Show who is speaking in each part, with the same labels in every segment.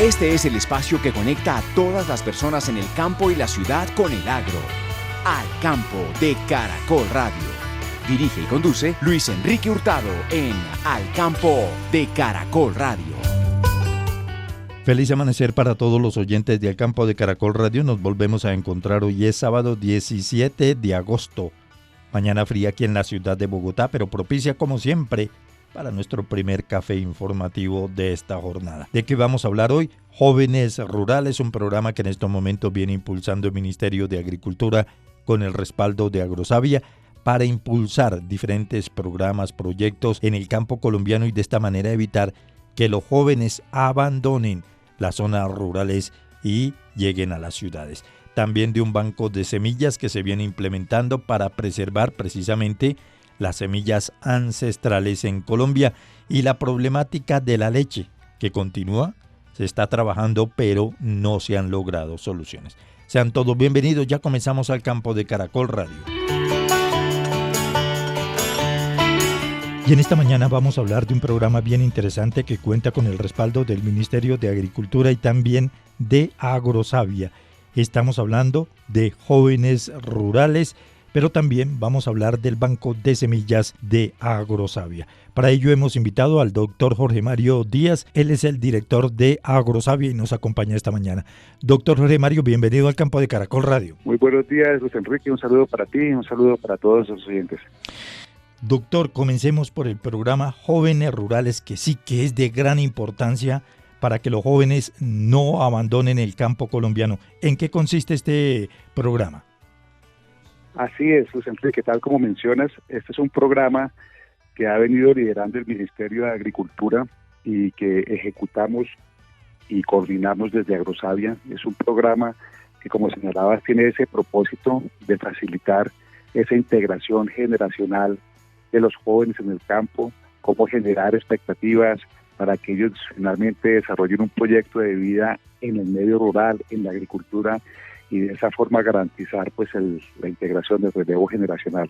Speaker 1: Este es el espacio que conecta a todas las personas en el campo y la ciudad con el agro. Al Campo de Caracol Radio. Dirige y conduce Luis Enrique Hurtado en Al Campo de Caracol Radio.
Speaker 2: Feliz amanecer para todos los oyentes de Al Campo de Caracol Radio. Nos volvemos a encontrar hoy es sábado 17 de agosto. Mañana fría aquí en la ciudad de Bogotá, pero propicia como siempre para nuestro primer café informativo de esta jornada. ¿De qué vamos a hablar hoy? Jóvenes Rurales, un programa que en estos momentos viene impulsando el Ministerio de Agricultura con el respaldo de Agrosavia para impulsar diferentes programas, proyectos en el campo colombiano y de esta manera evitar que los jóvenes abandonen las zonas rurales y lleguen a las ciudades. También de un banco de semillas que se viene implementando para preservar precisamente las semillas ancestrales en Colombia y la problemática de la leche que continúa, se está trabajando pero no se han logrado soluciones. Sean todos bienvenidos, ya comenzamos Al Campo de Caracol Radio. Y en esta mañana vamos a hablar de un programa bien interesante que cuenta con el respaldo del Ministerio de Agricultura y también de Agrosavia. Estamos hablando de jóvenes rurales, pero también vamos a hablar del Banco de Semillas de Agrosavia. Para ello hemos invitado al doctor Jorge Mario Díaz. Él es el director de Agrosavia y nos acompaña esta mañana. Doctor Jorge Mario, bienvenido al Campo de Caracol Radio.
Speaker 3: Muy buenos días, Luis Enrique. Un saludo para ti y un saludo para todos los oyentes.
Speaker 2: Doctor, comencemos por el programa Jóvenes Rurales, que sí que es de gran importancia para que los jóvenes no abandonen el campo colombiano. ¿En qué consiste este programa?
Speaker 3: Así es, Luis Enrique, tal como mencionas, este es un programa que ha venido liderando el Ministerio de Agricultura y que ejecutamos y coordinamos desde Agrosavia. Es un programa que, como señalabas, tiene ese propósito de facilitar esa integración generacional de los jóvenes en el campo, cómo generar expectativas para que ellos finalmente desarrollen un proyecto de vida en el medio rural, en la agricultura, y de esa forma garantizar pues la integración del relevo generacional.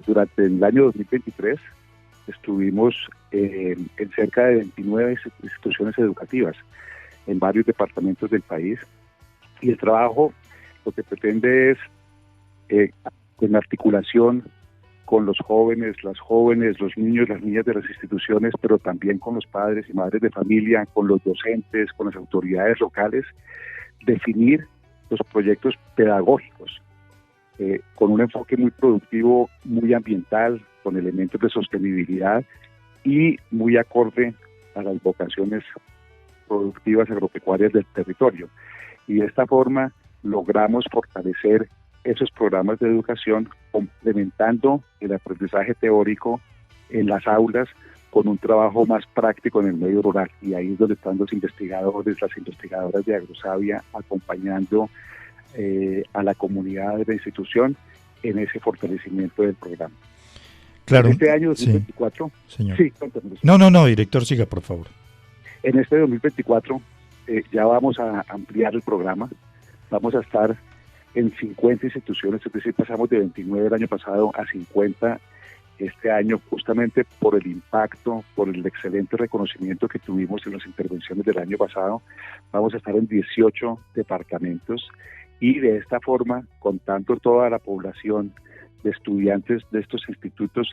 Speaker 3: Durante el año 2023 estuvimos en cerca de 29 instituciones educativas en varios departamentos del país, y el trabajo lo que pretende es en articulación con los jóvenes, las jóvenes, los niños, las niñas de las instituciones, pero también con los padres y madres de familia, con los docentes, con las autoridades locales, definir los proyectos pedagógicos con un enfoque muy productivo, muy ambiental, con elementos de sostenibilidad y muy acorde a las vocaciones productivas agropecuarias del territorio. Y de esta forma logramos fortalecer esos programas de educación complementando el aprendizaje teórico en las aulas con un trabajo más práctico en el medio rural, y ahí es donde están los investigadores, las investigadoras de Agrosavia acompañando a la comunidad de la institución en ese fortalecimiento del programa.
Speaker 2: Claro.
Speaker 3: En este año 2024...
Speaker 2: Sí, señor.
Speaker 3: Sí,
Speaker 2: No, director, siga, por favor.
Speaker 3: En este 2024 ya vamos a ampliar el programa, vamos a estar en 50 instituciones, es decir, pasamos de 29 el año pasado a 50 este año, justamente por el impacto, por el excelente reconocimiento que tuvimos en las intervenciones del año pasado. Vamos a estar en 18 departamentos y de esta forma, contando toda la población de estudiantes de estos institutos,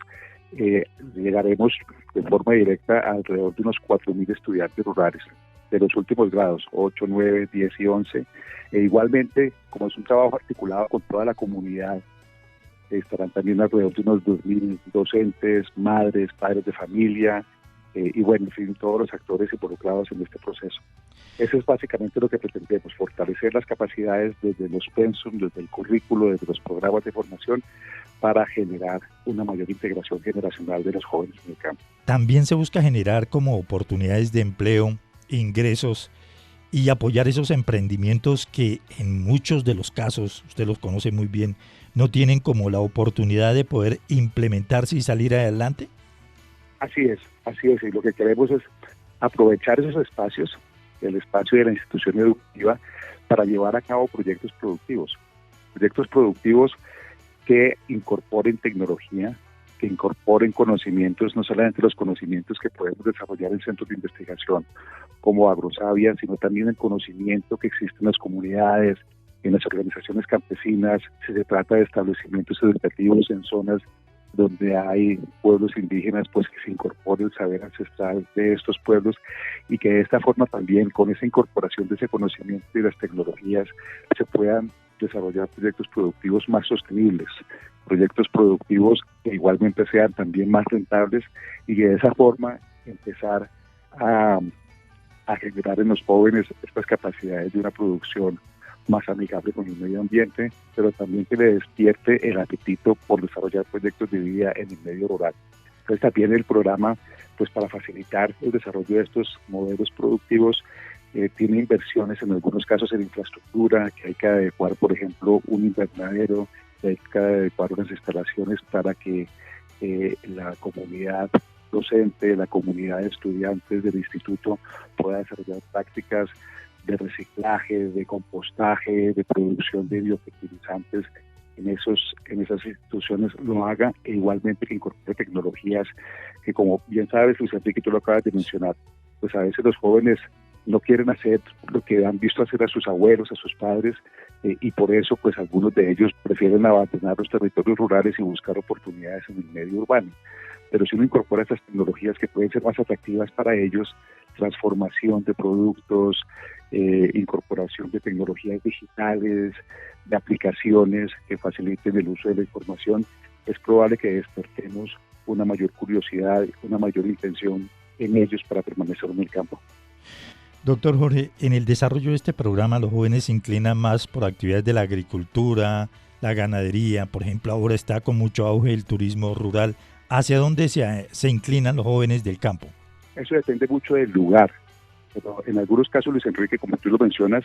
Speaker 3: llegaremos de forma directa a alrededor de unos 4.000 estudiantes rurales de los últimos grados, 8, 9, 10 y 11. E igualmente, como es un trabajo articulado con toda la comunidad, estarán también alrededor de unos 2.000 docentes, madres, padres de familia, y bueno, en fin, todos los actores involucrados en este proceso. Eso es básicamente lo que pretendemos, fortalecer las capacidades desde los pensum, desde el currículo, desde los programas de formación, para generar una mayor integración generacional de los jóvenes en el campo.
Speaker 2: También se busca generar como oportunidades de empleo, ingresos y apoyar esos emprendimientos que en muchos de los casos, usted los conoce muy bien, no tienen como la oportunidad de poder implementarse y salir adelante.
Speaker 3: Así es, y lo que queremos es aprovechar esos espacios, el espacio de la institución educativa, para llevar a cabo proyectos productivos que incorporen tecnología, que incorporen conocimientos, no solamente los conocimientos que podemos desarrollar en centros de investigación como Agrosavia, sino también el conocimiento que existe en las comunidades, en las organizaciones campesinas, si se trata de establecimientos educativos en zonas donde hay pueblos indígenas, pues que se incorpore el saber ancestral de estos pueblos y que de esta forma también, con esa incorporación de ese conocimiento y las tecnologías, se puedan desarrollar proyectos productivos más sostenibles, proyectos productivos que igualmente sean también más rentables y que de esa forma empezar a generar en los jóvenes estas capacidades de una producción más amigable con el medio ambiente, pero también que le despierte el apetito por desarrollar proyectos de vida en el medio rural. Entonces también el programa, pues para facilitar el desarrollo de estos modelos productivos, tiene inversiones en algunos casos en infraestructura, que hay que adecuar, por ejemplo, un invernadero, que hay que adecuar unas instalaciones para que la comunidad docente, la comunidad de estudiantes del instituto pueda desarrollar prácticas de reciclaje, de compostaje, de producción de biofertilizantes en esas instituciones lo haga, e igualmente que incorpore tecnologías que, como bien sabes, Luis Enrique, tú lo acabas de mencionar, pues a veces los jóvenes no quieren hacer lo que han visto hacer a sus abuelos, a sus padres, y por eso pues algunos de ellos prefieren abandonar los territorios rurales y buscar oportunidades en el medio urbano. Pero si uno incorpora estas tecnologías que pueden ser más atractivas para ellos, transformación de productos, incorporación de tecnologías digitales, de aplicaciones que faciliten el uso de la información, es probable que despertemos una mayor curiosidad, una mayor intención en ellos para permanecer en el campo.
Speaker 2: Doctor Jorge, en el desarrollo de este programa los jóvenes se inclinan más por actividades de la agricultura, la ganadería, por ejemplo, ahora está con mucho auge el turismo rural. ¿Hacia dónde se inclinan los jóvenes del campo?
Speaker 3: Eso depende mucho del lugar, pero en algunos casos, Luis Enrique, como tú lo mencionas,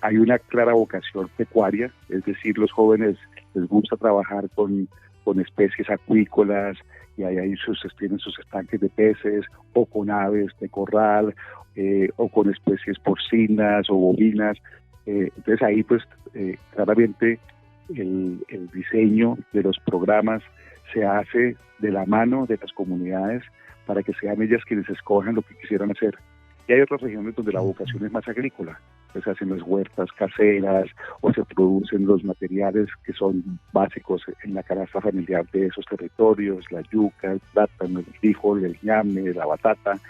Speaker 3: hay una clara vocación pecuaria, es decir, los jóvenes les gusta trabajar con especies acuícolas y ahí tienen sus estanques de peces o con aves de corral o con especies porcinas o bovinas. Entonces ahí pues claramente el diseño de los programas se hace de la mano de las comunidades para que sean ellas quienes escojan lo que quisieran hacer. Y hay otras regiones donde la vocación es más agrícola, pues se hacen las huertas caseras o se producen los materiales que son básicos en la canasta familiar de esos territorios, la yuca, el plátano, el frijol, el ñame, la batata,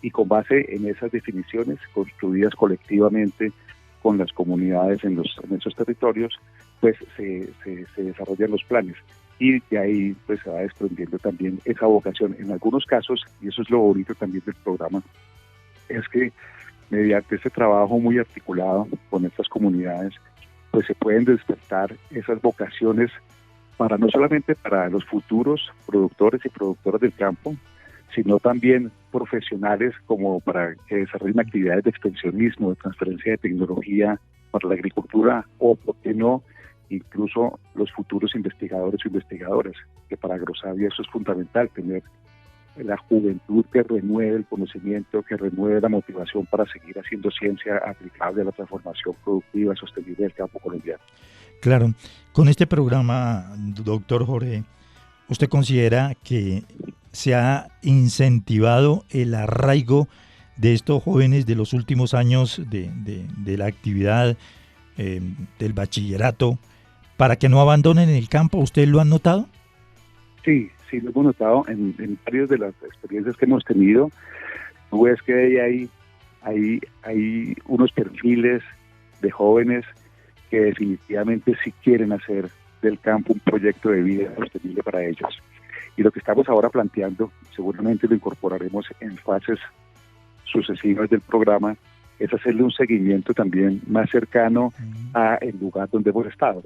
Speaker 3: y con base en esas definiciones construidas colectivamente con las comunidades en esos territorios, pues se desarrollan los planes. Y de ahí pues se va desprendiendo también esa vocación. En algunos casos, y eso es lo bonito también del programa, es que mediante este trabajo muy articulado con estas comunidades, pues se pueden despertar esas vocaciones para no solamente para los futuros productores y productoras del campo, sino también profesionales como para que desarrollen actividades de extensionismo, de transferencia de tecnología para la agricultura o, ¿por qué no?, incluso los futuros investigadores o investigadoras, que para Agrosavia eso es fundamental, tener la juventud que renueve el conocimiento, que renueve la motivación para seguir haciendo ciencia aplicable a la transformación productiva sostenible del campo colombiano.
Speaker 2: Claro, con este programa, doctor Jorge, ¿usted considera que se ha incentivado el arraigo de estos jóvenes de los últimos años de la actividad del bachillerato para que no abandonen el campo? ¿Usted lo han notado?
Speaker 3: Sí, lo hemos notado en varias de las experiencias que hemos tenido. Tú ves que hay unos perfiles de jóvenes que definitivamente sí quieren hacer del campo un proyecto de vida sostenible para ellos. Y lo que estamos ahora planteando, seguramente lo incorporaremos en fases sucesivas del programa, es hacerle un seguimiento también más cercano a el lugar donde hemos estado,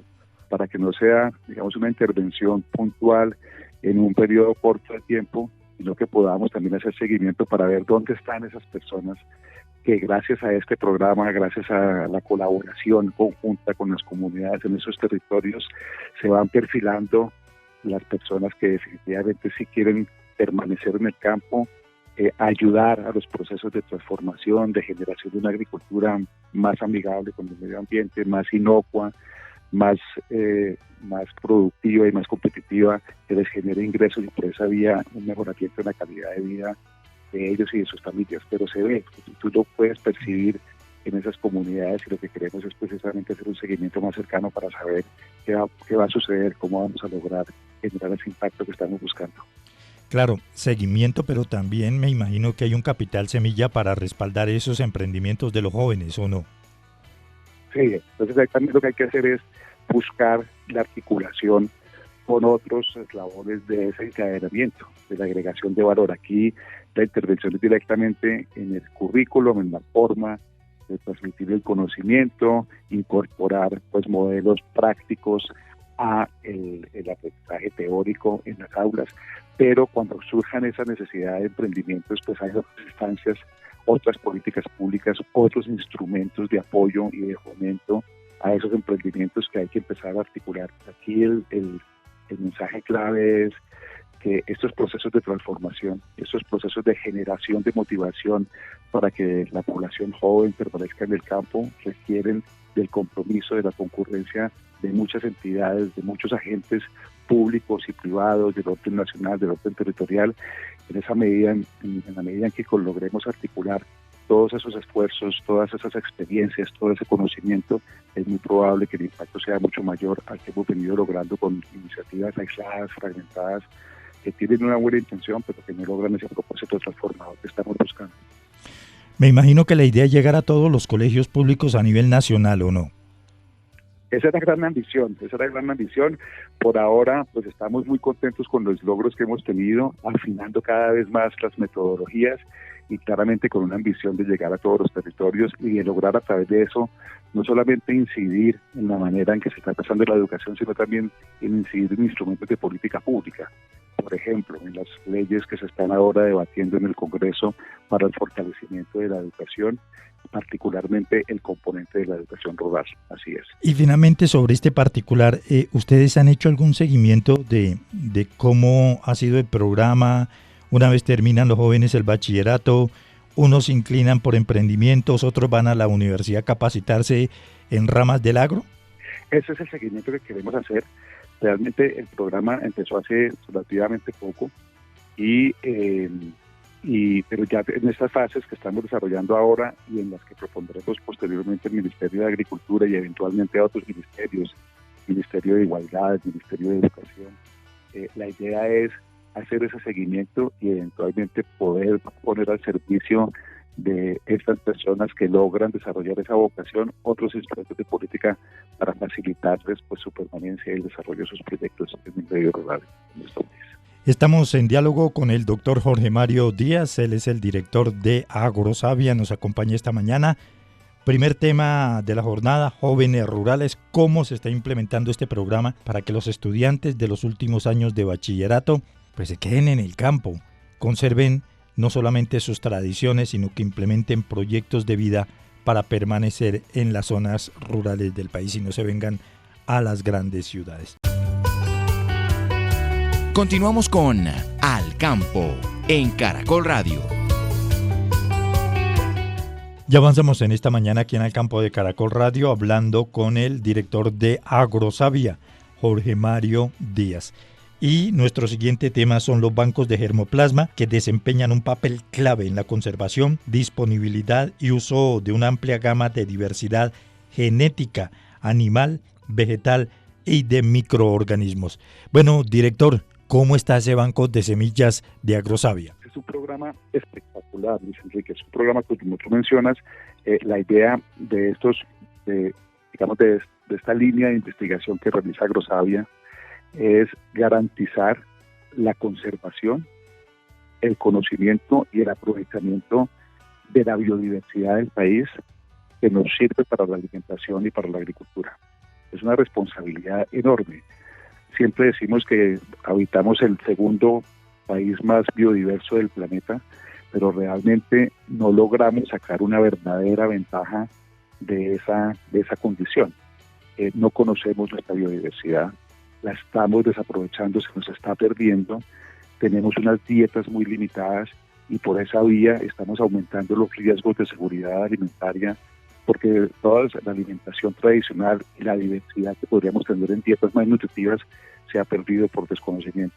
Speaker 3: para que no sea, digamos, una intervención puntual en un periodo corto de tiempo, sino que podamos también hacer seguimiento para ver dónde están esas personas que gracias a este programa, gracias a la colaboración conjunta con las comunidades en esos territorios, se van perfilando las personas que definitivamente sí quieren permanecer en el campo, ayudar a los procesos de transformación, de generación de una agricultura más amigable con el medio ambiente, más inocua, más productiva y más competitiva, que les genere ingresos y por esa vía un mejoramiento en la calidad de vida de ellos y de sus familias. Pero se ve, tú lo puedes percibir en esas comunidades y lo que queremos es precisamente hacer un seguimiento más cercano para saber qué va a suceder, cómo vamos a lograr generar ese impacto que estamos buscando.
Speaker 2: Claro, seguimiento, pero también me imagino que hay un capital semilla para respaldar esos emprendimientos de los jóvenes, ¿o no?
Speaker 3: Sí, entonces ahí también lo que hay que hacer es buscar la articulación con otros eslabones de ese encadenamiento, de la agregación de valor. Aquí la intervención es directamente en el currículum, en la forma de transmitir el conocimiento, incorporar pues modelos prácticos a el aprendizaje teórico en las aulas, pero cuando surjan esas necesidades de emprendimientos, pues hay otras instancias, otras políticas públicas, otros instrumentos de apoyo y de fomento a esos emprendimientos que hay que empezar a articular. Aquí el mensaje clave es que estos procesos de transformación, estos procesos de generación de motivación para que la población joven permanezca en el campo requieren del compromiso, de la concurrencia de muchas entidades, de muchos agentes públicos y privados, del orden nacional, del orden territorial. En esa medida, en la medida en que logremos articular todos esos esfuerzos, todas esas experiencias, todo ese conocimiento, es muy probable que el impacto sea mucho mayor al que hemos venido logrando con iniciativas aisladas, fragmentadas, que tienen una buena intención, pero que no logran ese propósito transformador que estamos buscando.
Speaker 2: Me imagino que la idea es llegar a todos los colegios públicos a nivel nacional, ¿o no?
Speaker 3: Esa es la gran ambición, Por ahora, pues estamos muy contentos con los logros que hemos tenido, afinando cada vez más las metodologías y claramente con una ambición de llegar a todos los territorios y de lograr a través de eso no solamente incidir en la manera en que se está pasando la educación, sino también en incidir en instrumentos de política pública. Por ejemplo, en las leyes que se están ahora debatiendo en el Congreso para el fortalecimiento de la educación, particularmente el componente de la educación rural, así es.
Speaker 2: Y finalmente, sobre este particular, ¿ustedes han hecho algún seguimiento de cómo ha sido el programa? Una vez terminan los jóvenes el bachillerato, unos se inclinan por emprendimientos, otros van a la universidad a capacitarse en ramas del agro.
Speaker 3: Ese es el seguimiento que queremos hacer. Realmente el programa empezó hace relativamente poco pero ya en estas fases que estamos desarrollando ahora y en las que propondremos posteriormente el Ministerio de Agricultura y eventualmente a otros ministerios, Ministerio de Igualdad, Ministerio de Educación, la idea es hacer ese seguimiento y eventualmente poder poner al servicio de estas personas que logran desarrollar esa vocación otros instrumentos de política para facilitarles pues su permanencia y el desarrollo de sus proyectos en el medio rural en nuestro país.
Speaker 2: Estamos en diálogo con el doctor Jorge Mario Díaz, él es el director de Agrosavia, nos acompaña esta mañana. Primer tema de la jornada, jóvenes rurales, cómo se está implementando este programa para que los estudiantes de los últimos años de bachillerato pues se queden en el campo, conserven no solamente sus tradiciones, sino que implementen proyectos de vida para permanecer en las zonas rurales del país y no se vengan a las grandes ciudades.
Speaker 1: Continuamos con Al Campo en Caracol Radio.
Speaker 2: Ya avanzamos en esta mañana aquí en Al Campo de Caracol Radio hablando con el director de Agrosavia, Jorge Mario Díaz. Y nuestro siguiente tema son los bancos de germoplasma que desempeñan un papel clave en la conservación, disponibilidad y uso de una amplia gama de diversidad genética, animal, vegetal y de microorganismos. Bueno, director, ¿cómo está ese banco de semillas de Agrosavia?
Speaker 3: Es un programa espectacular, Luis Enrique. Es un programa que, como tú mencionas, la idea de de esta línea de investigación que realiza Agrosavia es garantizar la conservación, el conocimiento y el aprovechamiento de la biodiversidad del país que nos sirve para la alimentación y para la agricultura. Es una responsabilidad enorme. Siempre decimos que habitamos el segundo país más biodiverso del planeta, pero realmente no logramos sacar una verdadera ventaja de esa condición. No conocemos nuestra biodiversidad, la estamos desaprovechando, se nos está perdiendo, tenemos unas dietas muy limitadas y por esa vía estamos aumentando los riesgos de seguridad alimentaria porque toda la alimentación tradicional y la diversidad que podríamos tener en dietas más nutritivas se ha perdido por desconocimiento.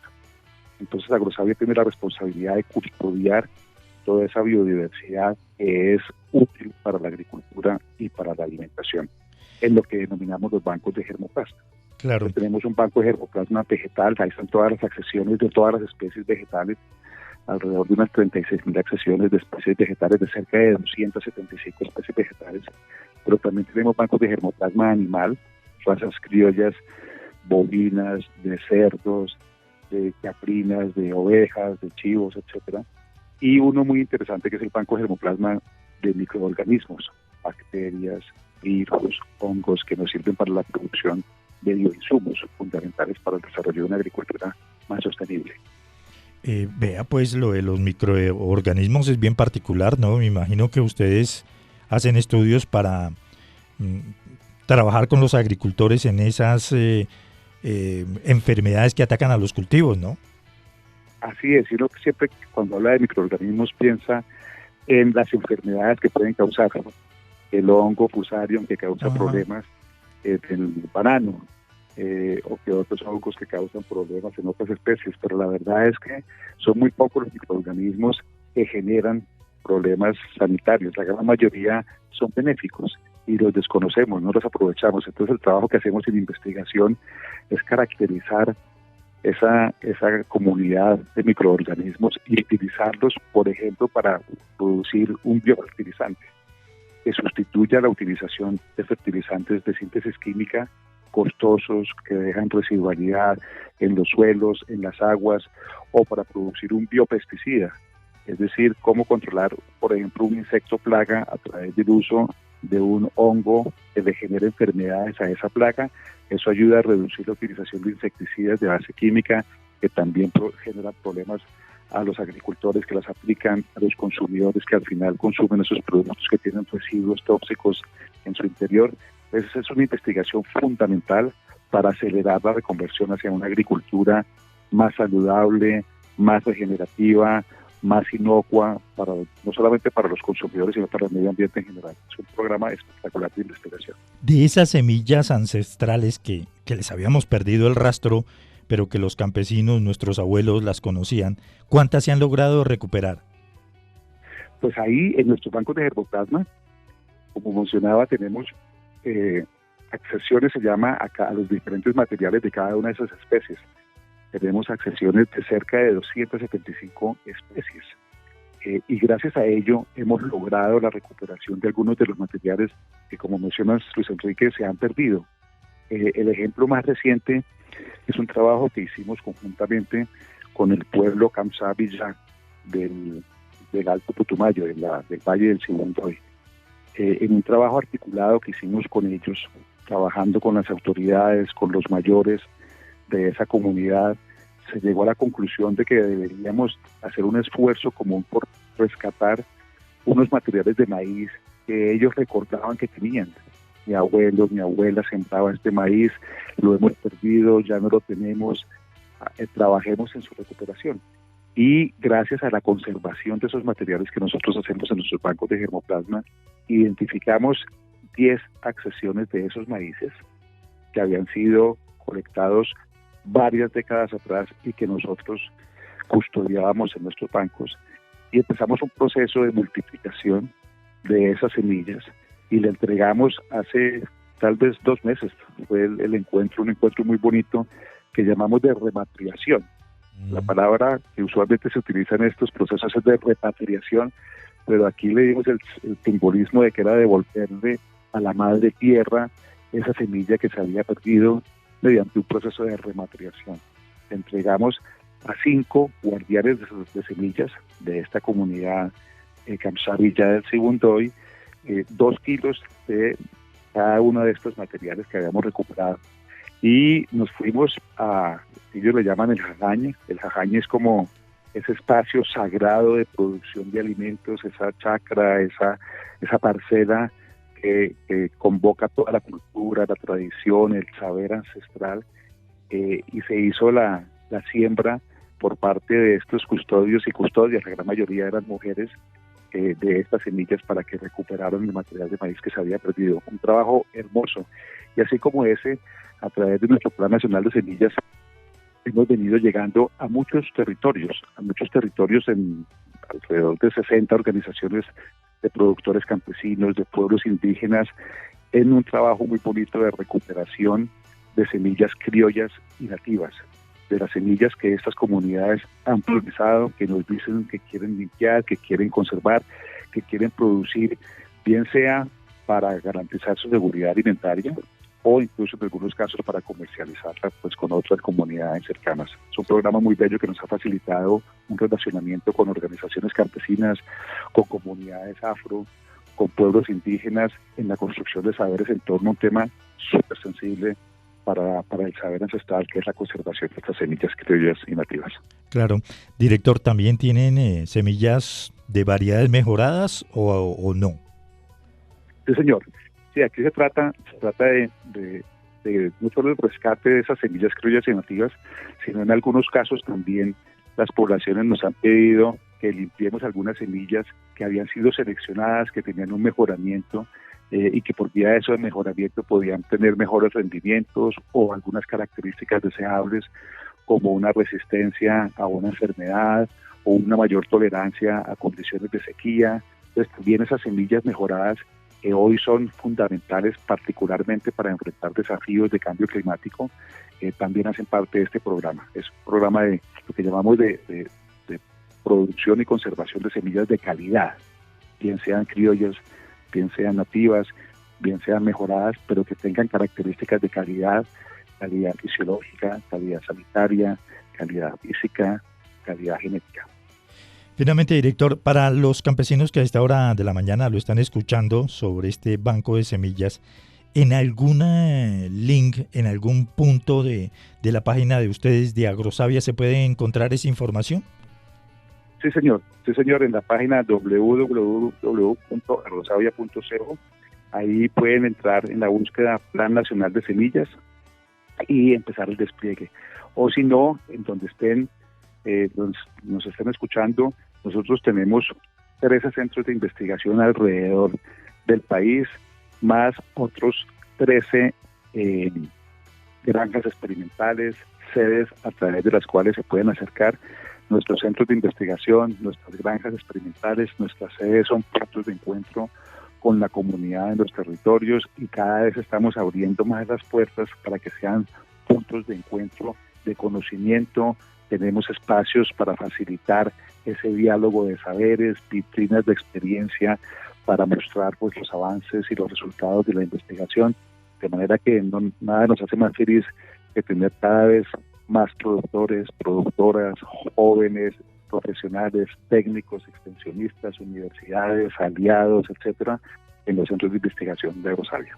Speaker 3: Entonces Agrosavia tiene la responsabilidad de custodiar toda esa biodiversidad que es útil para la agricultura y para la alimentación, en lo que denominamos los bancos de germoplasma.
Speaker 2: Claro.
Speaker 3: Entonces, tenemos un banco de germoplasma vegetal, ahí están todas las accesiones de todas las especies vegetales, alrededor de unas 36.000 accesiones de especies vegetales, de cerca de 275 especies vegetales, pero también tenemos bancos de germoplasma animal, razas criollas, bovinas, de cerdos, de caprinas, de ovejas, de chivos, etcétera, y uno muy interesante que es el banco de germoplasma de microorganismos, bacterias, virus, hongos que nos sirven para la producción de bioinsumos fundamentales para el desarrollo de una agricultura más sostenible.
Speaker 2: Vea, pues lo de los microorganismos es bien particular, ¿no? Me imagino que ustedes hacen estudios para trabajar con los agricultores en esas enfermedades que atacan a los cultivos, ¿no?
Speaker 3: Así es, y uno siempre cuando habla de microorganismos piensa en las enfermedades que pueden causar el hongo fusarium que causa problemas en el banano, o que otros hongos que causan problemas en otras especies, pero la verdad es que son muy pocos los microorganismos que generan problemas sanitarios. La gran mayoría son benéficos y los desconocemos, no los aprovechamos. Entonces el trabajo que hacemos en investigación es caracterizar esa comunidad de microorganismos y utilizarlos, por ejemplo, para producir un biofertilizante que sustituya la utilización de fertilizantes de síntesis química costosos, que dejan residualidad en los suelos, en las aguas, o para producir un biopesticida, es decir, cómo controlar, por ejemplo, un insecto plaga a través del uso de un hongo que le genera enfermedades a esa plaga. Eso ayuda a reducir la utilización de insecticidas de base química, que también generan problemas a los agricultores que las aplican, a los consumidores que al final consumen esos productos que tienen residuos tóxicos en su interior. Entonces es una investigación fundamental para acelerar la reconversión hacia una agricultura más saludable, más regenerativa, más inocua, no solamente para los consumidores, sino para el medio ambiente en general. Es un programa espectacular de investigación.
Speaker 2: De esas semillas ancestrales que les habíamos perdido el rastro, pero que los campesinos, nuestros abuelos, las conocían, ¿cuántas se han logrado recuperar?
Speaker 3: Pues ahí, en nuestros bancos de germoplasma, como mencionaba, tenemos accesiones, se llama a los diferentes materiales de cada una de esas especies. Tenemos accesiones de cerca de 275 especies. Y gracias a ello hemos logrado la recuperación de algunos de los materiales que, como mencionas, Luis Enrique, se han perdido. El ejemplo más reciente es un trabajo que hicimos conjuntamente con el pueblo Kamsá Villá del Alto Putumayo, del Valle del Sibundoy. En un trabajo articulado que hicimos con ellos, trabajando con las autoridades, con los mayores de esa comunidad, se llegó a la conclusión de que deberíamos hacer un esfuerzo común por rescatar unos materiales de maíz que ellos recordaban que tenían. Mi abuelo, mi abuela sembraba este maíz, lo hemos perdido, ya no lo tenemos, trabajemos en su recuperación. Y gracias a la conservación de esos materiales que nosotros hacemos en nuestros bancos de germoplasma, identificamos 10 accesiones de esos maíces que habían sido colectados varias décadas atrás y que nosotros custodiábamos en nuestros bancos, y empezamos un proceso de multiplicación de esas semillas y le entregamos hace tal vez 2 meses. Fue un encuentro muy bonito que llamamos de repatriación. La palabra que usualmente se utiliza en estos procesos es de repatriación, pero aquí le dimos el simbolismo de que era devolverle a la madre tierra esa semilla que se había perdido mediante un proceso de rematriación. Entregamos a 5 guardianes de semillas de esta comunidad Kamsá Villá del Sibundoy, 2 kilos de cada uno de estos materiales que habíamos recuperado. Y nos fuimos ellos le llaman el jajañe. El jajañe es como ese espacio sagrado de producción de alimentos, esa chacra, esa parcela que convoca toda la cultura, la tradición, el saber ancestral, y se hizo la siembra por parte de estos custodios y custodias. La gran mayoría eran mujeres de estas semillas para que recuperaran el material de maíz que se había perdido. Un trabajo hermoso. Y así como ese, a través de nuestro Plan Nacional de Semillas, hemos venido llegando a muchos territorios en alrededor de 60 organizaciones de productores campesinos, de pueblos indígenas, en un trabajo muy bonito de recuperación de semillas criollas y nativas, de las semillas que estas comunidades han priorizado, que nos dicen que quieren limpiar, que quieren conservar, que quieren producir, bien sea para garantizar su seguridad alimentaria o incluso en algunos casos para comercializarla pues con otras comunidades cercanas. Es un programa muy bello que nos ha facilitado un relacionamiento con organizaciones campesinas, con comunidades afro, con pueblos indígenas en la construcción de saberes en torno a un tema súper sensible para el saber ancestral, que es la conservación de estas semillas criollas y nativas. Claro.
Speaker 2: Director, ¿también tienen semillas de variedades mejoradas o no?
Speaker 3: Sí, señor. Sí, aquí se trata de no solo el rescate de esas semillas criollas y nativas, sino en algunos casos también las poblaciones nos han pedido que limpiemos algunas semillas que habían sido seleccionadas, que tenían un mejoramiento y que por vía de eso de mejoramiento podían tener mejores rendimientos o algunas características deseables como una resistencia a una enfermedad o una mayor tolerancia a condiciones de sequía. Entonces también esas semillas mejoradas que hoy son fundamentales particularmente para enfrentar desafíos de cambio climático, también hacen parte de este programa. Es un programa de lo que llamamos de producción y conservación de semillas de calidad, bien sean criollas, bien sean nativas, bien sean mejoradas, pero que tengan características de calidad fisiológica, calidad sanitaria, calidad física, calidad genética.
Speaker 2: Finalmente, director, para los campesinos que a esta hora de la mañana lo están escuchando sobre este banco de semillas, ¿en algún link, en algún punto de la página de ustedes de Agrosavia se puede encontrar esa información?
Speaker 3: Sí, señor, en la página www.agrosavia.co, ahí pueden entrar en la búsqueda Plan Nacional de Semillas y empezar el despliegue. O si no, en donde estén, nos estén escuchando, nosotros tenemos 13 centros de investigación alrededor del país, más otros 13 granjas experimentales, sedes a través de las cuales se pueden acercar nuestros centros de investigación, nuestras granjas experimentales. Nuestras sedes son puntos de encuentro con la comunidad en los territorios y cada vez estamos abriendo más las puertas para que sean puntos de encuentro, de conocimiento. Tenemos espacios para facilitar ese diálogo de saberes, vitrinas de experiencia para mostrar pues los avances y los resultados de la investigación, de manera que nada nos hace más feliz que tener cada vez más productores, productoras, jóvenes, profesionales, técnicos, extensionistas, universidades, aliados, etcétera, en los centros de investigación de Agrosavia.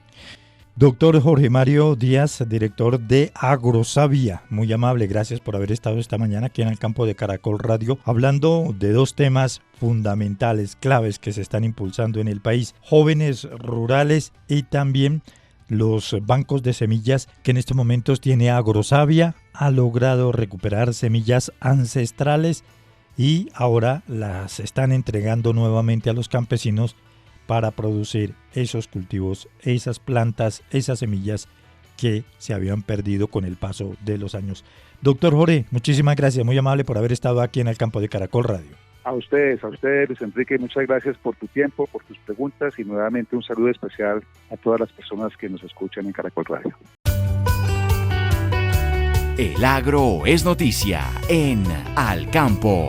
Speaker 2: Doctor Jorge Mario Díaz, director de Agrosavia, muy amable, gracias por haber estado esta mañana aquí en el campo de Caracol Radio, hablando de dos temas fundamentales, claves que se están impulsando en el país, jóvenes rurales y también los bancos de semillas que en estos momentos tiene Agrosavia. Ha logrado recuperar semillas ancestrales y ahora las están entregando nuevamente a los campesinos para producir esos cultivos, esas plantas, esas semillas que se habían perdido con el paso de los años. Doctor Jorge, muchísimas gracias, muy amable por haber estado aquí en el campo de Caracol Radio.
Speaker 3: A ustedes, Luis Enrique, muchas gracias por tu tiempo, por tus preguntas y nuevamente un saludo especial a todas las personas que nos escuchan en Caracol Radio.
Speaker 1: El agro es noticia en Al Campo.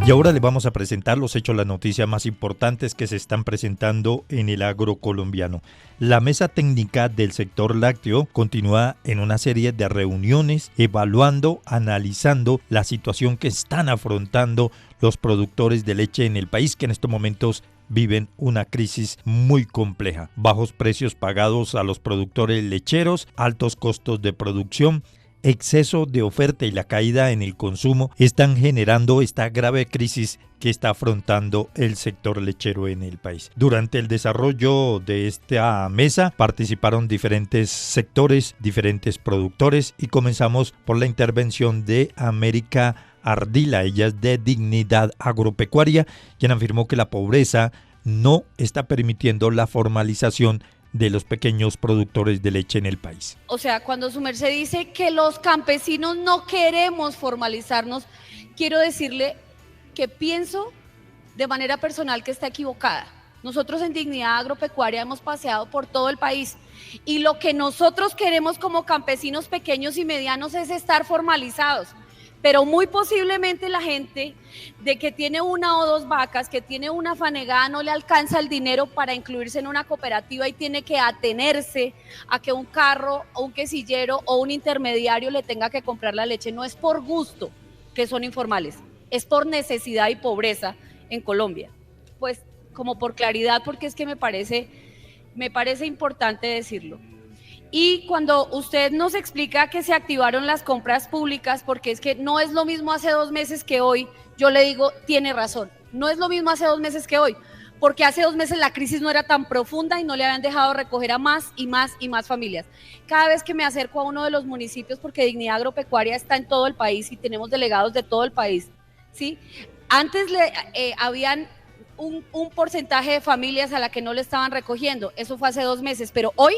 Speaker 2: Y ahora les vamos a presentar los hechos, las noticias más importantes que se están presentando en el agro colombiano. La mesa técnica del sector lácteo continúa en una serie de reuniones evaluando, analizando la situación que están afrontando los productores de leche en el país, que en estos momentos viven una crisis muy compleja. Bajos precios pagados a los productores lecheros, altos costos de producción, exceso de oferta y la caída en el consumo están generando esta grave crisis que está afrontando el sector lechero en el país. Durante el desarrollo de esta mesa participaron diferentes sectores, diferentes productores y comenzamos por la intervención de América Ardila, ella es de Dignidad Agropecuaria, quien afirmó que la pobreza no está permitiendo la formalización de los pequeños productores de leche en el país.
Speaker 4: O sea, cuando su merced dice que los campesinos no queremos formalizarnos, quiero decirle que pienso de manera personal que está equivocada. Nosotros en Dignidad Agropecuaria hemos paseado por todo el país y lo que nosotros queremos como campesinos pequeños y medianos es estar formalizados. Pero muy posiblemente la gente de que tiene una o dos vacas, que tiene una fanegada, no le alcanza el dinero para incluirse en una cooperativa y tiene que atenerse a que un carro o un quesillero o un intermediario le tenga que comprar la leche. No es por gusto que son informales, es por necesidad y pobreza en Colombia. Pues como por claridad, porque es que me parece importante decirlo. Y cuando usted nos explica que se activaron las compras públicas, porque es que no es lo mismo hace 2 meses que hoy, yo le digo, tiene razón, no es lo mismo hace 2 meses que hoy, porque hace 2 meses la crisis no era tan profunda y no le habían dejado recoger a más y más y más familias. Cada vez que me acerco a uno de los municipios, porque Dignidad Agropecuaria está en todo el país y tenemos delegados de todo el país, ¿sí? Antes habían un porcentaje de familias a la que no le estaban recogiendo, eso fue hace 2 meses, pero hoy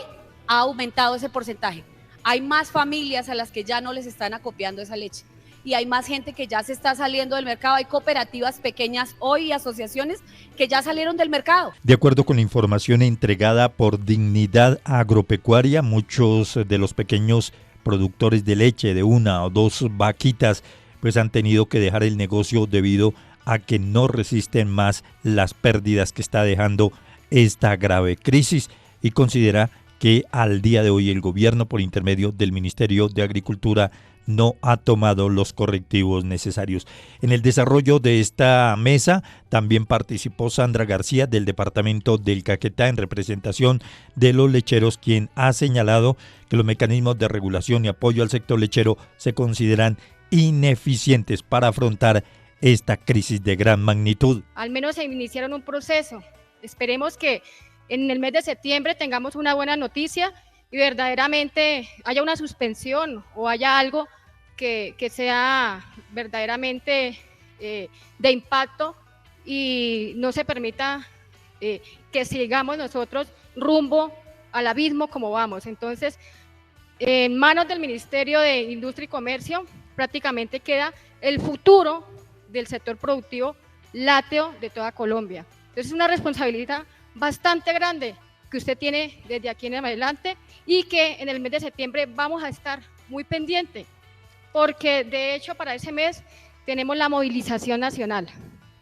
Speaker 4: ha aumentado ese porcentaje. Hay más familias a las que ya no les están acopiando esa leche y hay más gente que ya se está saliendo del mercado. Hay cooperativas pequeñas hoy y asociaciones que ya salieron del mercado.
Speaker 2: De acuerdo con la información entregada por Dignidad Agropecuaria, muchos de los pequeños productores de leche de 1 o 2 vaquitas pues han tenido que dejar el negocio debido a que no resisten más las pérdidas que está dejando esta grave crisis, y considera que al día de hoy el gobierno, por intermedio del Ministerio de Agricultura, no ha tomado los correctivos necesarios. En el desarrollo de esta mesa también participó Sandra García del departamento del Caquetá en representación de los lecheros, quien ha señalado que los mecanismos de regulación y apoyo al sector lechero se consideran ineficientes para afrontar esta crisis de gran magnitud.
Speaker 5: Al menos se iniciaron un proceso. Esperemos que en el mes de septiembre tengamos una buena noticia y verdaderamente haya una suspensión o haya algo que sea verdaderamente de impacto y no se permita que sigamos nosotros rumbo al abismo como vamos. Entonces, en manos del Ministerio de Industria y Comercio prácticamente queda el futuro del sector productivo lácteo de toda Colombia. Entonces, es una responsabilidad bastante grande que usted tiene desde aquí en adelante y que en el mes de septiembre vamos a estar muy pendientes, porque de hecho para ese mes tenemos la movilización nacional.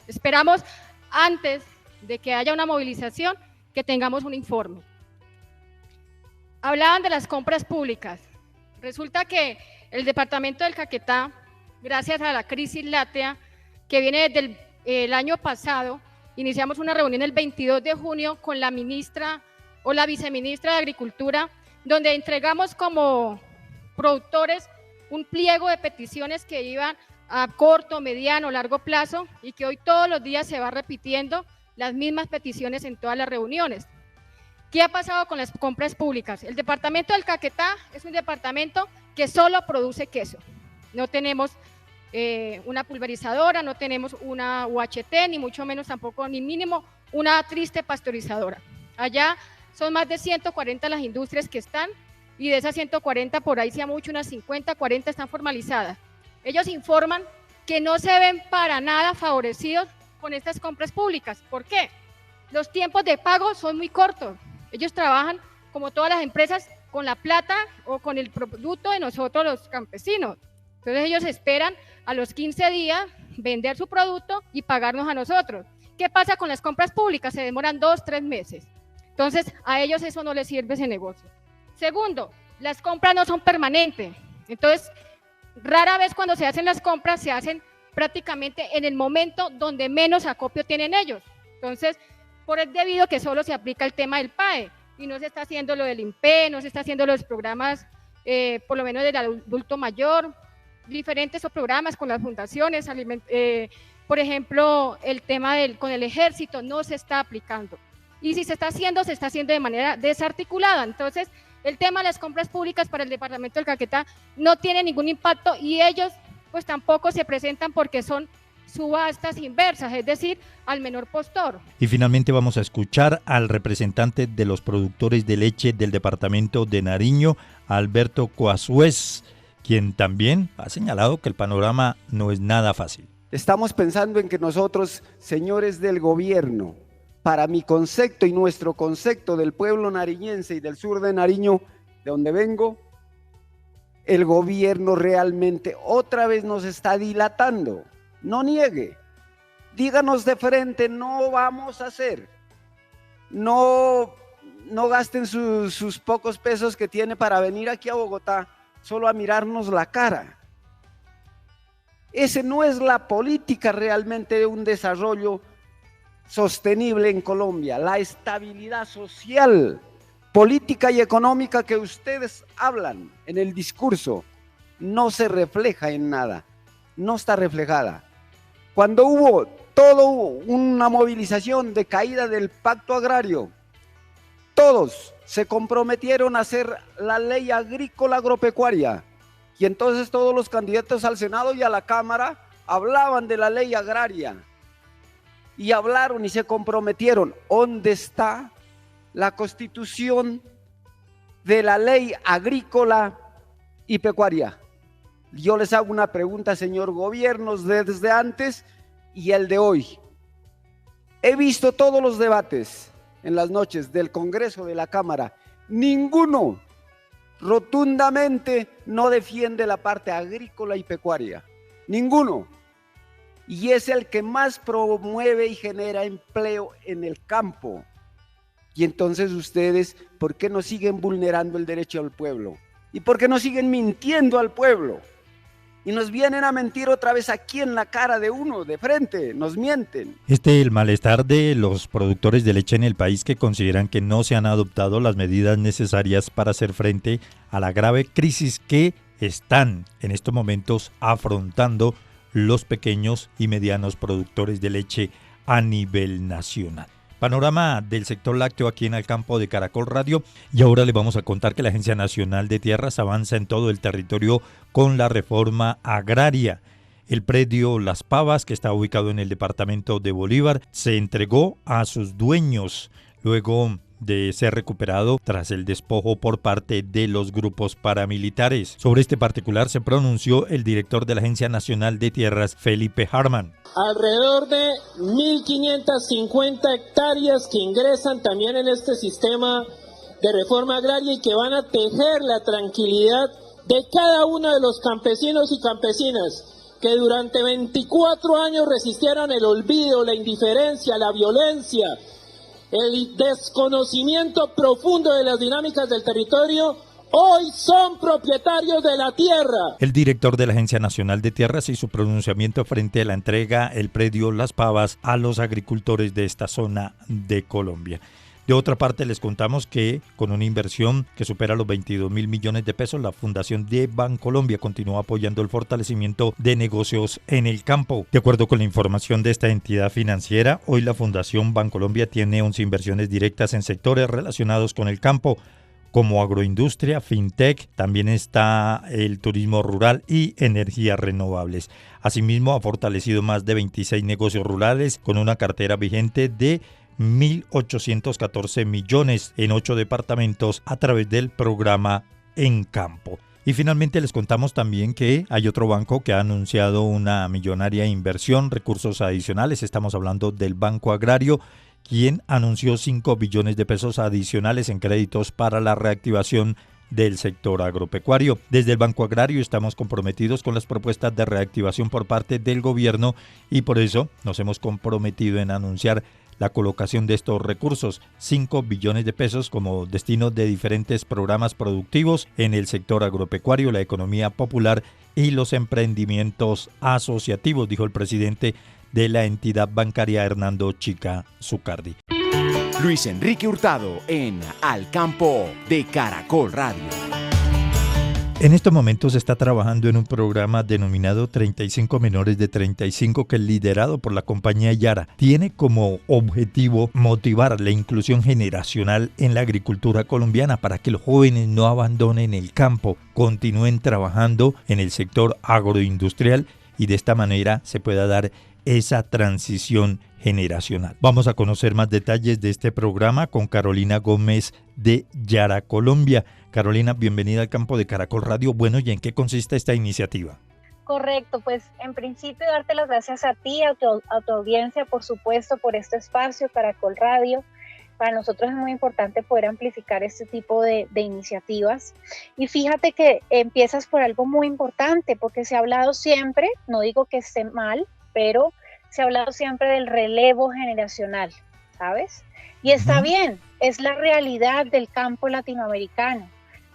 Speaker 5: Esperamos antes de que haya una movilización que tengamos un informe. Hablaban de las compras públicas. Resulta que el departamento del Caquetá, gracias a la crisis láctea que viene desde el año pasado, iniciamos una reunión el 22 de junio con la ministra o la viceministra de Agricultura, donde entregamos como productores un pliego de peticiones que iban a corto, mediano, largo plazo y que hoy todos los días se va repitiendo las mismas peticiones en todas las reuniones. ¿Qué ha pasado con las compras públicas? El departamento del Caquetá es un departamento que solo produce queso. No tenemos una pulverizadora, no tenemos una UHT, ni mucho menos tampoco, ni mínimo, una triste pasteurizadora. Allá son más de 140 las industrias que están, y de esas 140, por ahí sea mucho, unas 50, 40 están formalizadas. Ellos informan que no se ven para nada favorecidos con estas compras públicas. ¿Por qué? Los tiempos de pago son muy cortos. Ellos trabajan, como todas las empresas, con la plata o con el producto de nosotros los campesinos. Entonces ellos esperan a los 15 días vender su producto y pagarnos a nosotros. ¿Qué pasa con las compras públicas? Se demoran 2, 3 meses. Entonces a ellos eso no les sirve ese negocio. Segundo, las compras no son permanentes. Entonces, rara vez cuando se hacen las compras se hacen prácticamente en el momento donde menos acopio tienen ellos. Entonces, por el debido que solo se aplica el tema del PAE y no se está haciendo lo del INPE, no se está haciendo los programas, por lo menos del adulto mayor, diferentes programas con las fundaciones, por ejemplo, el tema con el ejército no se está aplicando. Y si se está haciendo de manera desarticulada. Entonces, el tema de las compras públicas para el departamento del Caquetá no tiene ningún impacto y ellos pues tampoco se presentan porque son subastas inversas, es decir, al menor postor.
Speaker 2: Y finalmente vamos a escuchar al representante de los productores de leche del departamento de Nariño, Alberto Coasuez, quien también ha señalado que el panorama no es nada fácil.
Speaker 6: Estamos pensando en que nosotros, señores del gobierno, para mi concepto y nuestro concepto del pueblo nariñense y del sur de Nariño, de donde vengo, el gobierno realmente otra vez nos está dilatando. No niegue, díganos de frente, no vamos a hacer. No gasten sus pocos pesos que tiene para venir aquí a Bogotá solo a mirarnos la cara. Esa no es la política realmente de un desarrollo sostenible en Colombia. La estabilidad social, política y económica que ustedes hablan en el discurso no se refleja en nada, no está reflejada. Cuando hubo una movilización de caída del pacto agrario, todos se comprometieron a hacer la ley agrícola agropecuaria y entonces todos los candidatos al Senado y a la Cámara hablaban de la ley agraria y hablaron y se comprometieron. ¿Dónde está la constitución de la ley agrícola y pecuaria? Yo les hago una pregunta, señor gobiernos, desde antes y el de hoy. He visto todos los debates en las noches del Congreso, de la Cámara. Ninguno rotundamente no defiende la parte agrícola y pecuaria. Ninguno. Y es el que más promueve y genera empleo en el campo. Y entonces ustedes, ¿por qué no siguen vulnerando el derecho al pueblo? ¿Y por qué no siguen mintiendo al pueblo? Y nos vienen a mentir otra vez aquí en la cara de uno, de frente, nos mienten.
Speaker 2: El malestar de los productores de leche en el país que consideran que no se han adoptado las medidas necesarias para hacer frente a la grave crisis que están en estos momentos afrontando los pequeños y medianos productores de leche a nivel nacional. Panorama del sector lácteo aquí en el campo de Caracol Radio, y ahora les vamos a contar que la Agencia Nacional de Tierras avanza en todo el territorio con la reforma agraria. El predio Las Pavas, que está ubicado en el departamento de Bolívar, se entregó a sus dueños luego de ser recuperado tras el despojo por parte de los grupos paramilitares. Sobre este particular se pronunció el director de la Agencia Nacional de Tierras, Felipe Harman.
Speaker 7: Alrededor de 1.550 hectáreas que ingresan también en este sistema de reforma agraria y que van a tejer la tranquilidad de cada uno de los campesinos y campesinas que durante 24 años resistieron el olvido, la indiferencia, la violencia, el desconocimiento profundo de las dinámicas del territorio. Hoy son propietarios de la tierra.
Speaker 2: El director de la Agencia Nacional de Tierras hizo pronunciamiento frente a la entrega del predio Las Pavas a los agricultores de esta zona de Colombia. De otra parte, les contamos que con una inversión que supera los 22.000 millones de pesos, la Fundación de Bancolombia continúa apoyando el fortalecimiento de negocios en el campo. De acuerdo con la información de esta entidad financiera, hoy la Fundación Bancolombia tiene 11 inversiones directas en sectores relacionados con el campo, como agroindustria, fintech, también está el turismo rural y energías renovables. Asimismo, ha fortalecido más de 26 negocios rurales con una cartera vigente de 1.814 millones en 8 departamentos a través del programa En Campo. Y finalmente les contamos también que hay otro banco que ha anunciado una millonaria inversión, recursos adicionales. Estamos hablando del Banco Agrario, quien anunció 5 billones de pesos adicionales en créditos para la reactivación del sector agropecuario. Desde el Banco Agrario estamos comprometidos con las propuestas de reactivación por parte del gobierno y por eso nos hemos comprometido en anunciar la colocación de estos recursos, 5 billones de pesos como destino de diferentes programas productivos en el sector agropecuario, la economía popular y los emprendimientos asociativos, dijo el presidente de la entidad bancaria, Hernando Chica Zucardi.
Speaker 1: Luis Enrique Hurtado en Al Campo de Caracol Radio.
Speaker 2: En estos momentos se está trabajando en un programa denominado 35 Menores de 35, que es liderado por la compañía Yara. Tiene como objetivo motivar la inclusión generacional en la agricultura colombiana para que los jóvenes no abandonen el campo, continúen trabajando en el sector agroindustrial y de esta manera se pueda dar esa transición generacional. Vamos a conocer más detalles de este programa con Carolina Gómez de Yara Colombia. Carolina, bienvenida al campo de Caracol Radio. Bueno, ¿y en qué consiste esta iniciativa?
Speaker 8: Correcto, pues en principio darte las gracias a ti, a tu audiencia, por supuesto, por este espacio, Caracol Radio. Para nosotros es muy importante poder amplificar este tipo de iniciativas. Y fíjate que empiezas por algo muy importante, porque se ha hablado siempre, no digo que esté mal, pero se ha hablado siempre del relevo generacional, ¿sabes? Y está bien, es la realidad del campo latinoamericano,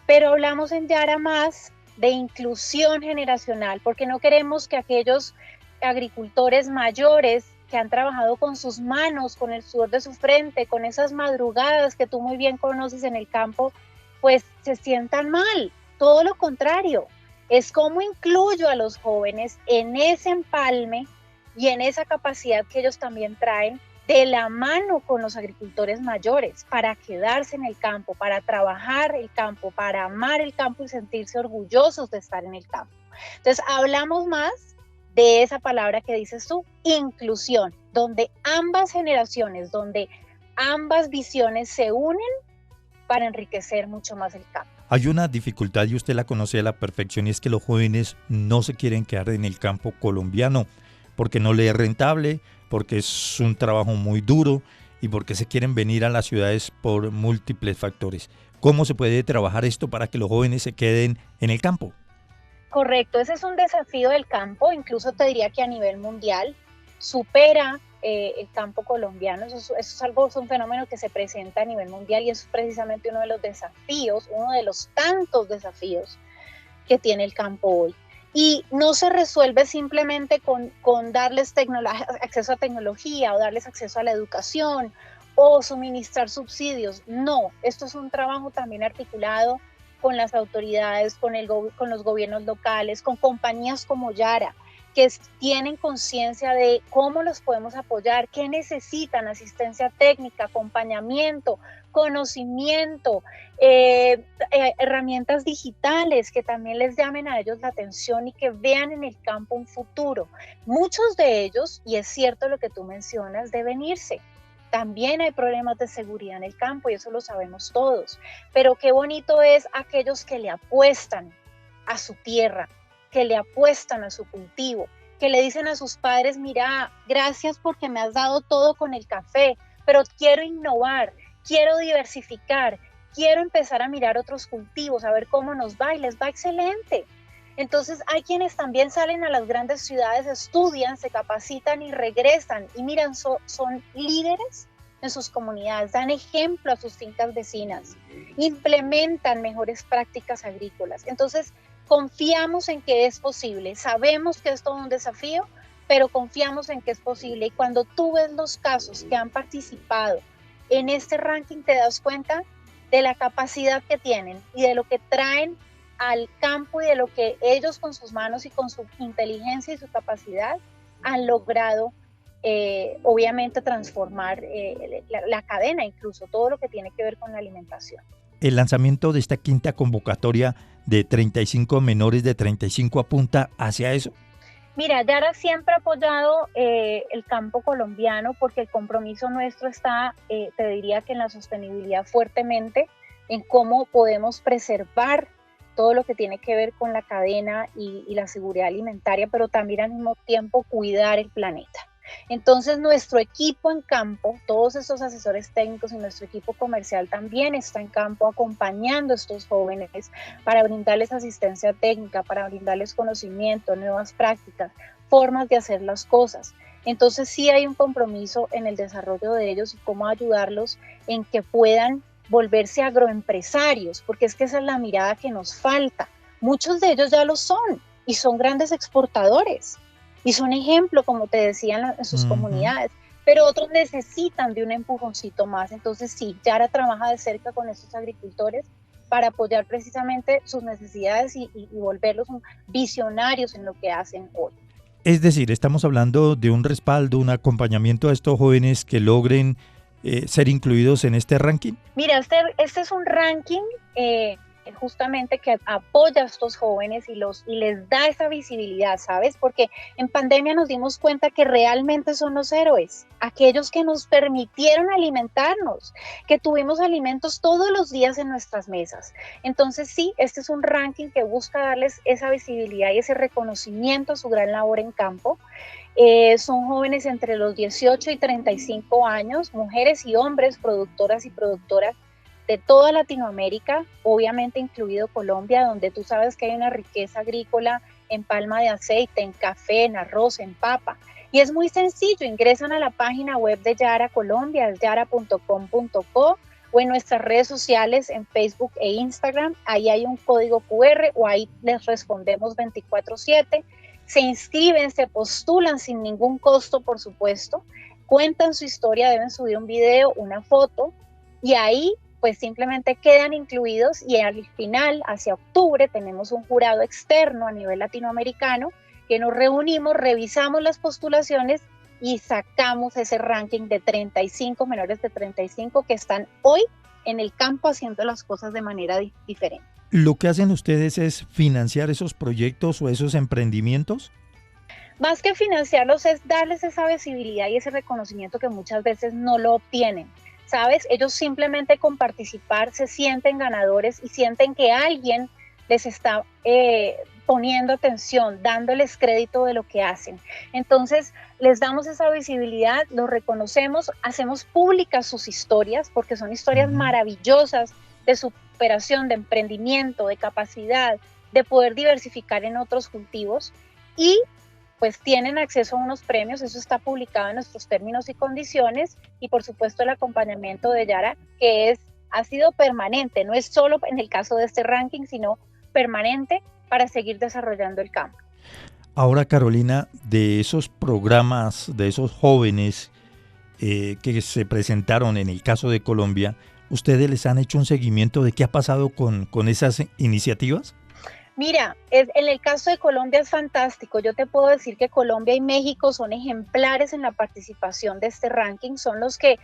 Speaker 8: pero hablamos en Yara más de inclusión generacional, porque no queremos que aquellos agricultores mayores que han trabajado con sus manos, con el sudor de su frente, con esas madrugadas que tú muy bien conoces en el campo, pues se sientan mal. Todo lo contrario, es cómo incluyo a los jóvenes en ese empalme y en esa capacidad que ellos también traen de la mano con los agricultores mayores para quedarse en el campo, para trabajar el campo, para amar el campo y sentirse orgullosos de estar en el campo. Entonces hablamos más de esa palabra que dices tú, inclusión, donde ambas generaciones, donde ambas visiones se unen para enriquecer mucho más el campo.
Speaker 2: Hay una dificultad y usted la conoce a la perfección, y es que los jóvenes no se quieren quedar en el campo colombiano porque no les es rentable, porque es un trabajo muy duro y porque se quieren venir a las ciudades por múltiples factores. ¿Cómo se puede trabajar esto para que los jóvenes se queden en el campo?
Speaker 8: Correcto, ese es un desafío del campo, incluso te diría que a nivel mundial supera el campo colombiano. Eso es un fenómeno que se presenta a nivel mundial y eso es precisamente uno de los desafíos, uno de los tantos desafíos que tiene el campo hoy. Y no se resuelve simplemente con darles acceso a tecnología o darles acceso a la educación o suministrar subsidios. No, esto es un trabajo también articulado con las autoridades, con los gobiernos locales, con compañías como Yara, que tienen conciencia de cómo los podemos apoyar, qué necesitan: asistencia técnica, acompañamiento, conocimiento, herramientas digitales que también les llamen a ellos la atención y que vean en el campo un futuro. Muchos de ellos, y es cierto lo que tú mencionas, deben irse. También hay problemas de seguridad en el campo y eso lo sabemos todos, pero qué bonito es aquellos que le apuestan a su tierra, que le apuestan a su cultivo, que le dicen a sus padres: mira, gracias porque me has dado todo con el café, pero quiero innovar, quiero diversificar, quiero empezar a mirar otros cultivos, a ver cómo nos va, y les va excelente. Entonces hay quienes también salen a las grandes ciudades, estudian, se capacitan y regresan y miran, son líderes en sus comunidades, dan ejemplo a sus fincas vecinas, implementan mejores prácticas agrícolas. Entonces confiamos en que es posible, sabemos que es todo un desafío, pero confiamos en que es posible. Y cuando tú ves los casos que han participado en este ranking, te das cuenta de la capacidad que tienen y de lo que traen al campo y de lo que ellos con sus manos y con su inteligencia y su capacidad han logrado, obviamente, transformar la cadena, incluso todo lo que tiene que ver con la alimentación.
Speaker 2: El lanzamiento de esta quinta convocatoria de 35 menores de 35 apunta hacia eso.
Speaker 8: Mira, Yara siempre ha apoyado el campo colombiano porque el compromiso nuestro está, te diría que en la sostenibilidad fuertemente, en cómo podemos preservar todo lo que tiene que ver con la cadena y la seguridad alimentaria, pero también al mismo tiempo cuidar el planeta. Entonces nuestro equipo en campo, todos estos asesores técnicos y nuestro equipo comercial también está en campo acompañando a estos jóvenes para brindarles asistencia técnica, para brindarles conocimiento, nuevas prácticas, formas de hacer las cosas. Entonces sí hay un compromiso en el desarrollo de ellos y cómo ayudarlos en que puedan volverse agroempresarios, porque es que esa es la mirada que nos falta. Muchos de ellos ya lo son y son grandes exportadores y son ejemplo, como te decían, en sus comunidades, pero otros necesitan de un empujoncito más. Entonces sí, Yara trabaja de cerca con estos agricultores para apoyar precisamente sus necesidades y volverlos visionarios en lo que hacen hoy.
Speaker 2: Es decir, estamos hablando de un respaldo, un acompañamiento a estos jóvenes que logren ser incluidos en este ranking.
Speaker 8: Mira, este es un ranking justamente que apoya a estos jóvenes y les da esa visibilidad, ¿sabes? Porque en pandemia nos dimos cuenta que realmente son los héroes, aquellos que nos permitieron alimentarnos, que tuvimos alimentos todos los días en nuestras mesas. Entonces sí, este es un ranking que busca darles esa visibilidad y ese reconocimiento a su gran labor en campo. Son jóvenes entre los 18 y 35 años, mujeres y hombres, productoras y productoras de toda Latinoamérica, obviamente incluido Colombia, donde tú sabes que hay una riqueza agrícola en palma de aceite, en café, en arroz, en papa. Y es muy sencillo, ingresan a la página web de Yara Colombia, es yara.com.co, o en nuestras redes sociales, en Facebook e Instagram, ahí hay un código QR o ahí les respondemos 24/7. Se inscriben, se postulan sin ningún costo, por supuesto, cuentan su historia, deben subir un video, una foto, y ahí pues simplemente quedan incluidos, y al final, hacia octubre, tenemos un jurado externo a nivel latinoamericano que nos reunimos, revisamos las postulaciones y sacamos ese ranking de 35 menores de 35 que están hoy en el campo haciendo las cosas de manera diferente.
Speaker 2: ¿Lo que hacen ustedes es financiar esos proyectos o esos emprendimientos?
Speaker 8: Más que financiarlos es darles esa visibilidad y ese reconocimiento que muchas veces no lo obtienen. ¿Sabes? Ellos simplemente con participar se sienten ganadores y sienten que alguien les está poniendo atención, dándoles crédito de lo que hacen. Entonces, les damos esa visibilidad, los reconocemos, hacemos públicas sus historias, porque son historias maravillosas de superación, de emprendimiento, de capacidad, de poder diversificar en otros cultivos, y pues tienen acceso a unos premios, eso está publicado en nuestros términos y condiciones, y por supuesto el acompañamiento de Yara, que ha sido permanente, no es solo en el caso de este ranking, sino permanente para seguir desarrollando el campo.
Speaker 2: Ahora, Carolina, de esos programas, de esos jóvenes que se presentaron en el caso de Colombia, ¿ustedes les han hecho un seguimiento de qué ha pasado con esas iniciativas?
Speaker 8: Mira, en el caso de Colombia es fantástico. Yo te puedo decir que Colombia y México son ejemplares en la participación de este ranking, son los que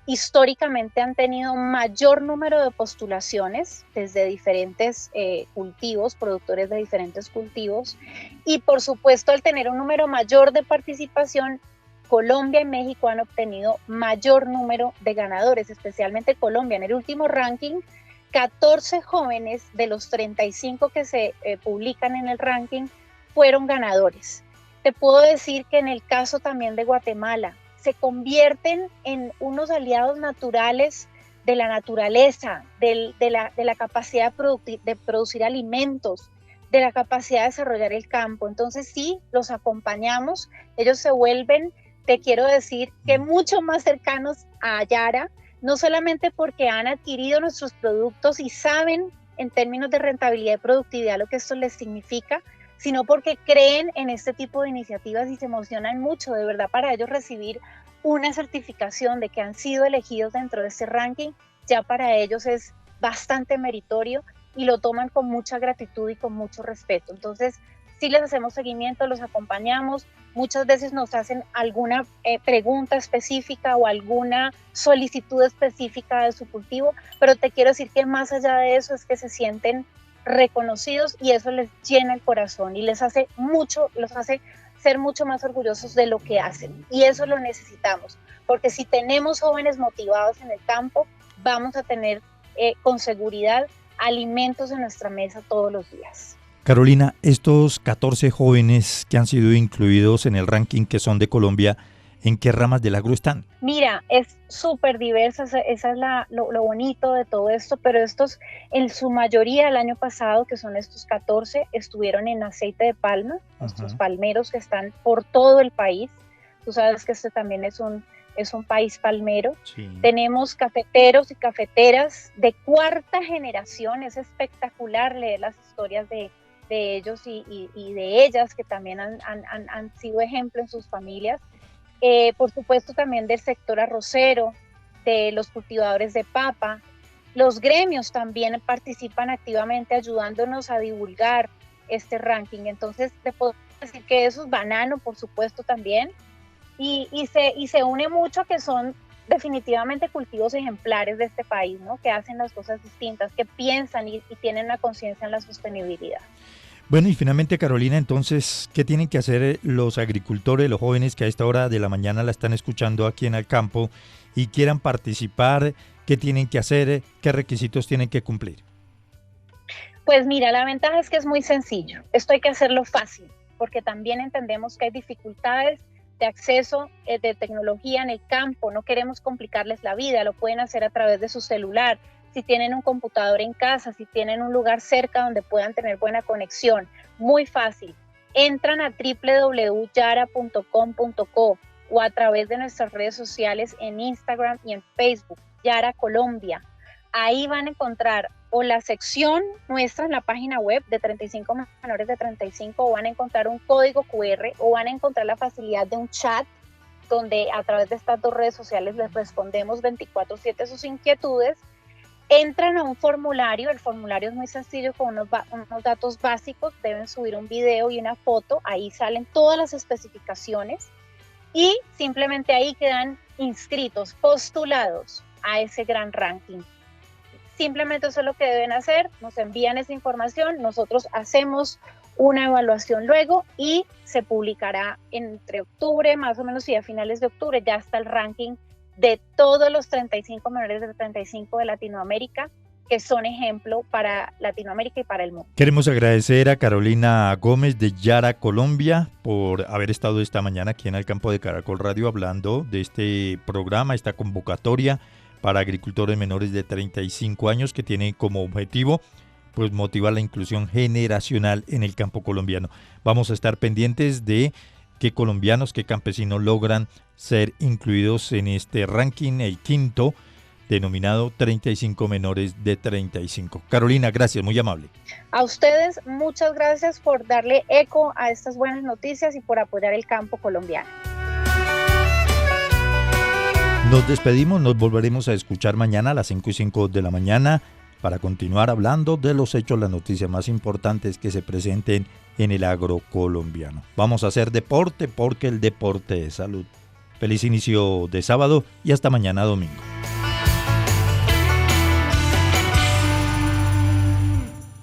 Speaker 8: históricamente han tenido mayor número de postulaciones desde diferentes cultivos, productores de diferentes cultivos, y por supuesto al tener un número mayor de participación, Colombia y México han obtenido mayor número de ganadores, especialmente Colombia. En el último ranking, 14 jóvenes de los 35 que se publican en el ranking fueron ganadores. Te puedo decir que en el caso también de Guatemala, se convierten en unos aliados naturales de la naturaleza, de la capacidad de producir alimentos, de la capacidad de desarrollar el campo. Entonces sí, los acompañamos, ellos se vuelven, te quiero decir, que mucho más cercanos a Yara, no solamente porque han adquirido nuestros productos y saben en términos de rentabilidad y productividad lo que esto les significa, sino porque creen en este tipo de iniciativas y se emocionan mucho. De verdad, para ellos recibir una certificación de que han sido elegidos dentro de este ranking, ya para ellos es bastante meritorio y lo toman con mucha gratitud y con mucho respeto. Entonces, sí les hacemos seguimiento, los acompañamos, muchas veces nos hacen alguna pregunta específica o alguna solicitud específica de su cultivo, pero te quiero decir que más allá de eso es que se sienten reconocidos y eso les llena el corazón y les hace ser mucho más orgullosos de lo que hacen, y eso lo necesitamos, porque si tenemos jóvenes motivados en el campo, vamos a tener con seguridad alimentos en nuestra mesa todos los días.
Speaker 2: Carolina, estos 14 jóvenes que han sido incluidos en el ranking que son de Colombia, ¿en qué ramas del agro están?
Speaker 8: Mira, es súper diversa, esa es lo bonito de todo esto, pero estos, en su mayoría el año pasado, que son estos 14, estuvieron en aceite de palma, nuestros palmeros que están por todo el país. Tú sabes que este también es un país palmero. Sí. Tenemos cafeteros y cafeteras de cuarta generación, es espectacular leer las historias de ellos y de ellas, que también han sido ejemplo en sus familias. Por supuesto también del sector arrocero, de los cultivadores de papa, Los gremios también participan activamente ayudándonos a divulgar este ranking. Entonces, te puedo decir que eso es banano, por supuesto, también. Y se une mucho a que son definitivamente cultivos ejemplares de este país, ¿no? Que hacen las cosas distintas, que piensan y tienen una conciencia en la sostenibilidad.
Speaker 2: Bueno, y finalmente, Carolina, entonces, ¿qué tienen que hacer los agricultores, los jóvenes que a esta hora de la mañana la están escuchando aquí en Al Campo y quieran participar? ¿Qué tienen que hacer? ¿Qué requisitos tienen que cumplir?
Speaker 8: Pues mira, la ventaja es que es muy sencillo. Esto hay que hacerlo fácil, porque también entendemos que hay dificultades de acceso de tecnología en el campo. No queremos complicarles la vida, lo pueden hacer a través de su celular. Si tienen un computador en casa, si tienen un lugar cerca donde puedan tener buena conexión, muy fácil. Entran a www.yara.com.co o a través de nuestras redes sociales en Instagram y en Facebook, Yara Colombia. Ahí van a encontrar o la sección nuestra en la página web de 35 menores de 35, o van a encontrar un código QR, o van a encontrar la facilidad de un chat donde a través de estas dos redes sociales les respondemos 24/7 sus inquietudes. Entran a un formulario, el formulario es muy sencillo con unos datos básicos, deben subir un video y una foto, ahí salen todas las especificaciones y simplemente ahí quedan inscritos, postulados a ese gran ranking. Simplemente eso es lo que deben hacer, nos envían esa información, nosotros hacemos una evaluación luego y se publicará entre octubre, más o menos, y a finales de octubre ya está el ranking de todos los 35 menores de 35 de Latinoamérica, que son ejemplo para Latinoamérica y para el mundo.
Speaker 2: Queremos agradecer a Carolina Gómez de Yara Colombia por haber estado esta mañana aquí en el campo de Caracol Radio hablando de este programa, esta convocatoria para agricultores menores de 35 años que tiene como objetivo pues motivar la inclusión generacional en el campo colombiano. Vamos a estar pendientes de qué colombianos, qué campesinos logran ser incluidos en este ranking, el quinto, denominado 35 menores de 35. Carolina, gracias, muy amable.
Speaker 8: A ustedes, muchas gracias por darle eco a estas buenas noticias y por apoyar el campo colombiano.
Speaker 2: Nos despedimos, nos volveremos a escuchar mañana a las 5:05 de la mañana para continuar hablando de los hechos, las noticias más importantes que se presenten en el agro colombiano. Vamos a hacer deporte porque el deporte es salud. Feliz inicio de sábado y hasta mañana domingo.